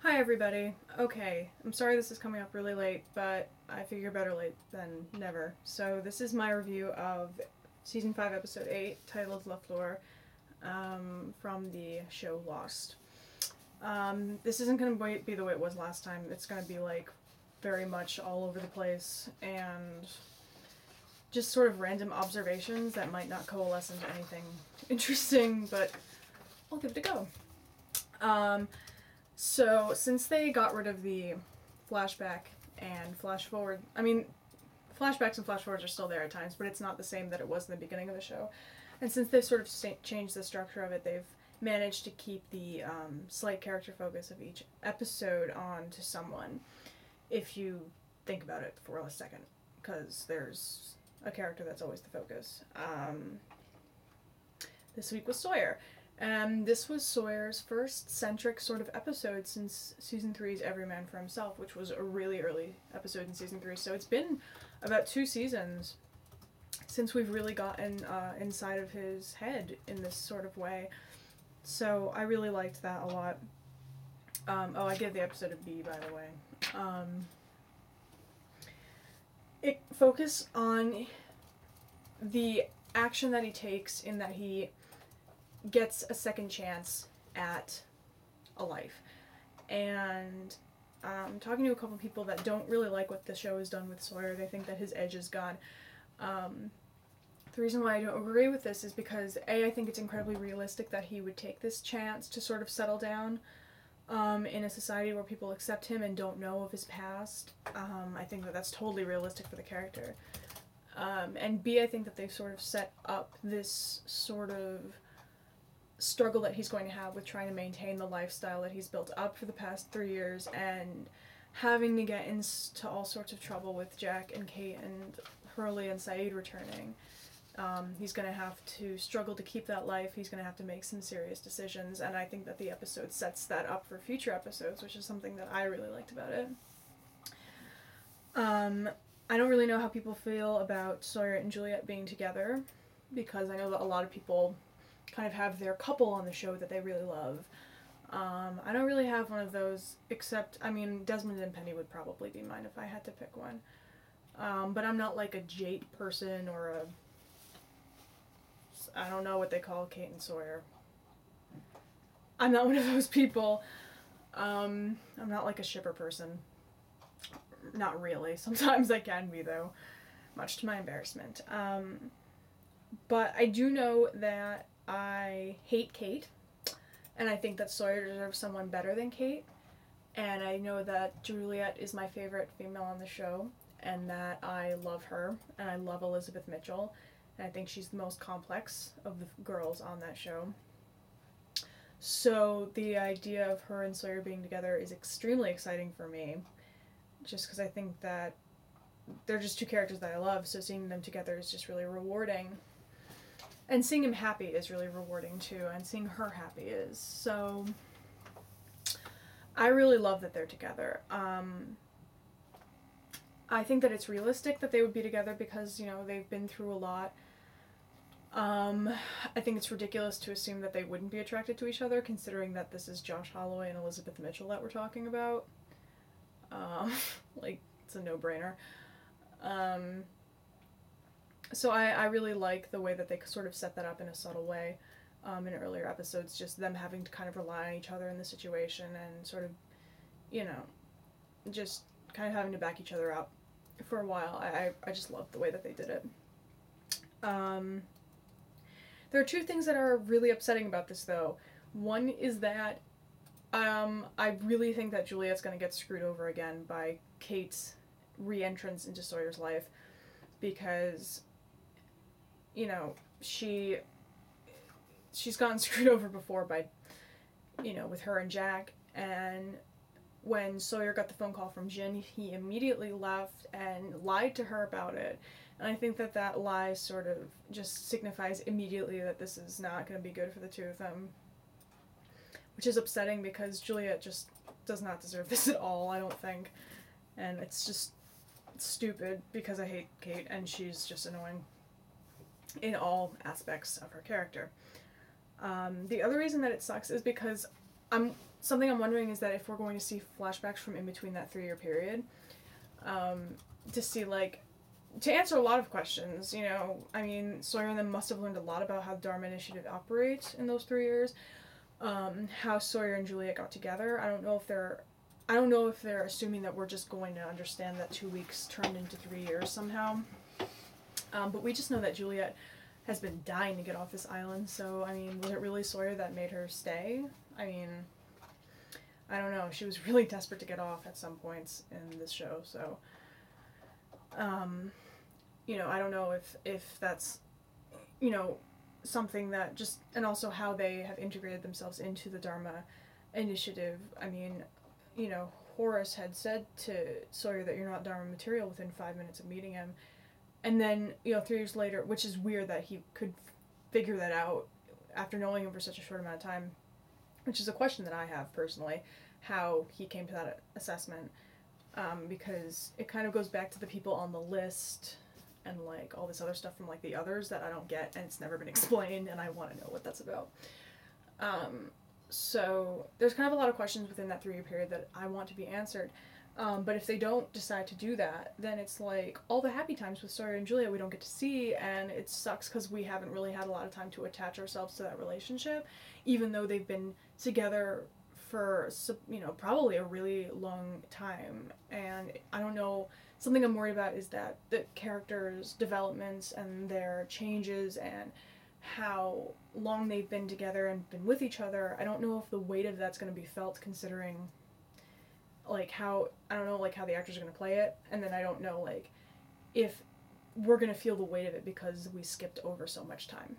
Hi everybody. Okay, I'm sorry this is coming up really late, but I figure better late than never. So this is my review of Season 5, Episode 8, titled Fleur, from the show Lost. This isn't going to be the way it was last time. It's going to be like very much all over the place and just sort of random observations that might not coalesce into anything interesting, but I'll give it a go. So, since they got rid of the flashback and flash forward, flashbacks and flash forwards are still there at times, but it's not the same that it was in the beginning of the show. And since they've sort of changed the structure of it, they've managed to keep the slight character focus of each episode on to someone, if you think about it for a second, because there's a character that's always the focus. This week was Sawyer. And this was Sawyer's first centric sort of episode since Season 3's Every Man for Himself, which was a really early episode in Season 3. So it's been about 2 seasons since we've really gotten inside of his head in this sort of way. So I really liked that a lot. I gave the episode a B, by the way. It focused on the action that he takes in that he gets a second chance at a life. And talking to a couple people that don't really like what the show has done with Sawyer, they think that his edge is gone. The reason why I don't agree with this is because I think it's incredibly realistic that he would take this chance to sort of settle down in a society where people accept him and don't know of his past. I think that that's totally realistic for the character. And B, I think that they've sort of set up this sort of struggle that he's going to have with trying to maintain the lifestyle that he's built up for the past 3 years and having to get into all sorts of trouble with Jack and Kate and Hurley and Saeed returning. He's going to have to struggle to keep that life. He's going to have to make some serious decisions, and I think that the episode sets that up for future episodes, which is something that I really liked about it. I don't really know how people feel about Sawyer and Juliet being together, because I know that a lot of people kind of have their couple on the show that they really love. I don't really have one of those, except, Desmond and Penny would probably be mine if I had to pick one. But I'm not like a Jate person or I don't know what they call Kate and Sawyer. I'm not one of those people. I'm not like a shipper person. Not really. Sometimes I can be, though, much to my embarrassment. But I do know that I hate Kate, and I think that Sawyer deserves someone better than Kate, and I know that Juliet is my favorite female on the show, and that I love her, and I love Elizabeth Mitchell, and I think she's the most complex of the girls on that show. So the idea of her and Sawyer being together is extremely exciting for me, just because I think that they're just two characters that I love, so seeing them together is just really rewarding. And seeing him happy is really rewarding too, and seeing her happy is. So I really love that they're together. I think that it's realistic that they would be together because, they've been through a lot. I think it's ridiculous to assume that they wouldn't be attracted to each other, considering that this is Josh Holloway and Elizabeth Mitchell that we're talking about. It's a no-brainer. So I really like the way that they sort of set that up in a subtle way in earlier episodes, just them having to kind of rely on each other in the situation and sort of, just kind of having to back each other up for a while. I just love the way that they did it. There are 2 things that are really upsetting about this, though. One is that I really think that Juliet's going to get screwed over again by Kate's re-entrance into Sawyer's life, because she's gotten screwed over before by, with her and Jack, and when Sawyer got the phone call from Jin, he immediately left and lied to her about it, and I think that lie sort of just signifies immediately that this is not going to be good for the 2 of them, which is upsetting because Juliet just does not deserve this at all, I don't think, and it's just stupid because I hate Kate and she's just annoying in all aspects of her character. The other reason that it sucks is because I'm something I'm wondering is that if we're going to see flashbacks from in between that 3-year period, to see, like, to answer a lot of questions, you know, I mean, Sawyer and them must have learned a lot about how the Dharma Initiative operates in those 3 years, how Sawyer and Juliet got together. I don't know if they're assuming that we're just going to understand that 2 weeks turned into 3 years somehow. But we just know that Juliet has been dying to get off this island, so, I mean, was it really Sawyer that made her stay? I mean, I don't know. She was really desperate to get off at some points in this show, so, you know, I don't know if that's, you know, something that just, and also how they have integrated themselves into the Dharma Initiative. I mean, you know, Horace had said to Sawyer that you're not Dharma material within 5 minutes of meeting him. And then, you know, 3 years later, which is weird that he could figure that out after knowing him for such a short amount of time, which is a question that I have personally, how he came to that assessment, because it kind of goes back to the people on the list and, like, all this other stuff from, like, the others that I don't get, and it's never been explained, and I want to know what that's about. So there's kind of a lot of questions within that 3-year period that I want to be answered. But if they don't decide to do that, then it's like all the happy times with Sawyer and Julia we don't get to see, and it sucks because we haven't really had a lot of time to attach ourselves to that relationship, even though they've been together for, you know, probably a really long time. And I don't know, something I'm worried about is that the characters' developments and their changes and how long they've been together and been with each other, I don't know if the weight of that's going to be felt considering, like, how, I don't know, like, how the actors are going to play it, and then I don't know, like, if we're going to feel the weight of it because we skipped over so much time.